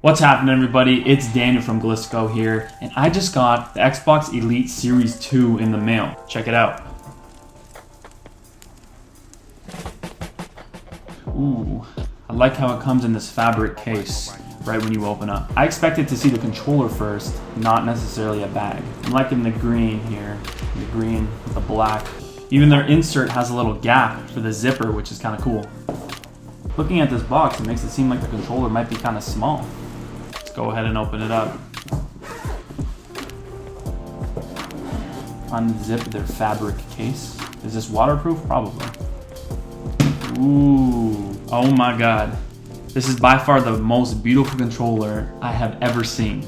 What's happening, everybody? It's Daniel from Glisco here, and I just got the Xbox Elite Series 2 in the mail. Check it out. Ooh, I like how it comes in this fabric case right when you open up. I expected to see the controller first, not necessarily a bag. I'm liking the green here, the green with the black. Even their insert has a little gap for the zipper, which is kind of cool. Looking at this box, it makes it seem like the controller might be kind of small. Let's go ahead and open it up. Unzip their fabric case. Is this waterproof? Probably. Ooh, oh my God. This is by far the most beautiful controller I have ever seen.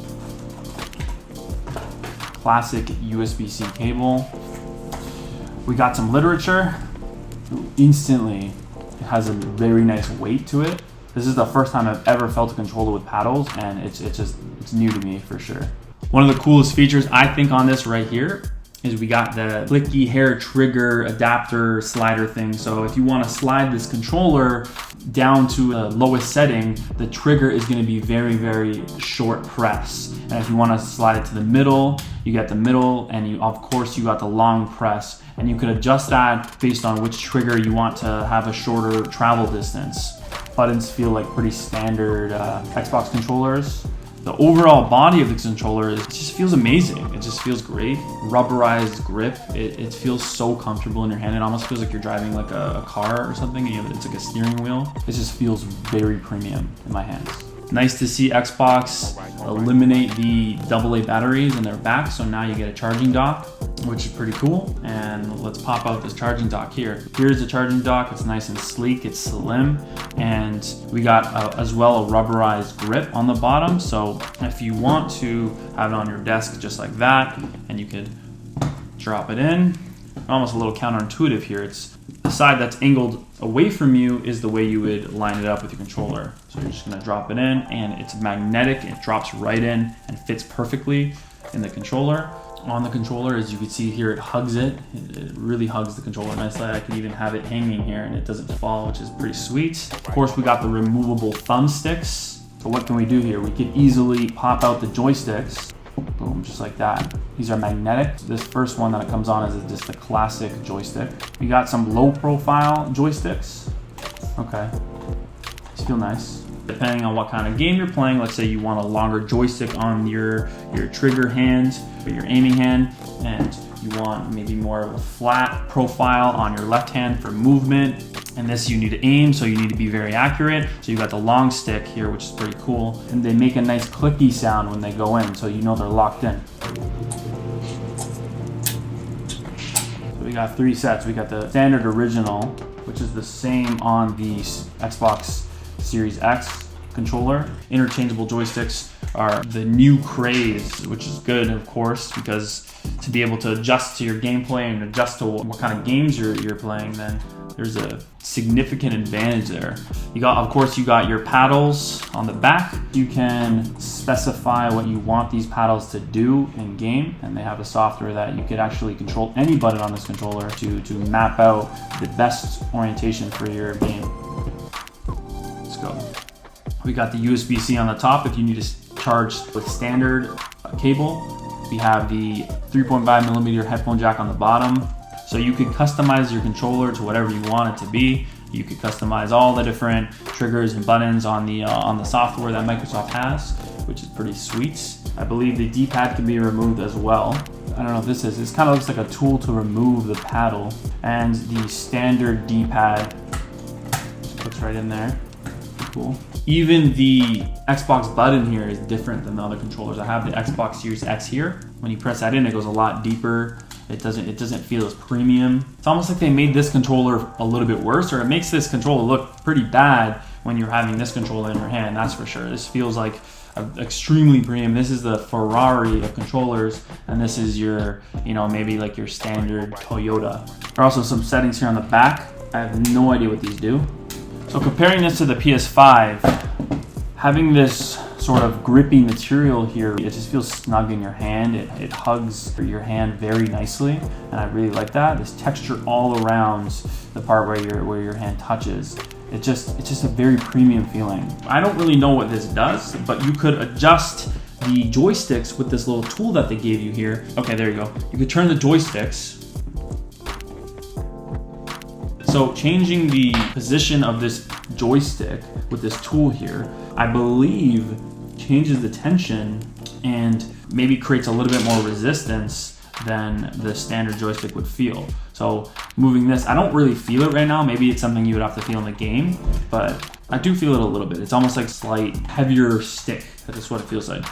Classic USB-C cable. We got some literature. Instantly, it has a very nice weight to it. This is the first time I've ever felt a controller with paddles, and it's new to me for sure. One of the coolest features I think on this right here is we got the clicky hair trigger adapter slider thing. So if you want to slide this controller down to the lowest setting, the trigger is going to be very, very short press. And if you want to slide it to the middle, you get the middle, and of course you got the long press. And you could adjust that based on which trigger you want to have a shorter travel distance. Buttons feel like pretty standard Xbox controllers. The overall body of the controller just feels amazing. It just feels great. Rubberized grip. It feels so comfortable in your hand. It almost feels like you're driving like a car or something. It's like a steering wheel. It just feels very premium in my hands. Nice to see Xbox eliminate the AA batteries in their back, so now you get a charging dock, which is pretty cool. And let's pop out this charging dock here. Here's the charging dock. It's nice and sleek, it's slim, and we got as well a rubberized grip on the bottom, so if you want to have it on your desk just like that, and you could drop it in. Almost a little counterintuitive here. It's the side that's angled away from you is the way you would line it up with your controller. So you're just gonna drop it in, and it's magnetic. It drops right in and fits perfectly in the controller. On the controller, as you can see here, it hugs it. It really hugs the controller nicely. I can even have it hanging here and it doesn't fall, which is pretty sweet. Of course, we got the removable thumbsticks. So what can we do here? We could easily pop out the joysticks. Boom, just like that. These are magnetic. This first one that it comes on is just a classic joystick. We got some low profile joysticks. Okay, these feel nice. Depending on what kind of game you're playing, let's say you want a longer joystick on your trigger hand or your aiming hand, and you want maybe more of a flat profile on your left hand for movement. And this you need to aim, so you need to be very accurate. So you got the long stick here, which is pretty cool. And they make a nice clicky sound when they go in, so you know they're locked in. So we got 3 sets. We got the standard original, which is the same on the Xbox Series X controller. Interchangeable joysticks are the new craze, which is good, of course, because to be able to adjust to your gameplay and adjust to what kind of games you're playing, then there's a significant advantage there. Of course, you got your paddles on the back. You can specify what you want these paddles to do in game, and they have a software that you could actually control any button on this controller to map out the best orientation for your game. Let's go. We got the USB-C on the top if you need to charge with standard cable. We have the 3.5mm headphone jack on the bottom. So you could customize your controller to whatever you want it to be. You could customize all the different triggers and buttons on the software that Microsoft has, which is pretty sweet. I believe the D-pad can be removed as well. I don't know what this is. This kind of looks like a tool to remove the paddle. And the standard D-pad just puts right in there. Cool. Even the Xbox button here is different than the other controllers. I have the Xbox Series X here. When you press that in, it goes a lot deeper. It doesn't feel as premium. It's almost like they made this controller a little bit worse, or it makes this controller look pretty bad when you're having this controller in your hand, that's for sure. This feels like extremely premium. This is the Ferrari of controllers, and this is your, maybe like your standard Toyota. There are also some settings here on the back. I have no idea what these do. So comparing this to the PS5, having this sort of grippy material here, it just feels snug in your hand. It hugs your hand very nicely, and I really like that. This texture all around the part where your hand touches it's just a very premium feeling. I don't really know what this does, but you could adjust the joysticks with this little tool that they gave you here. Okay, there you go. You could turn the joysticks. So changing the position of this joystick with this tool here, I believe changes the tension and maybe creates a little bit more resistance than the standard joystick would feel. So moving this, I don't really feel it right now. Maybe it's something you would have to feel in the game, but I do feel it a little bit. It's almost like slight heavier stick. That's what it feels like.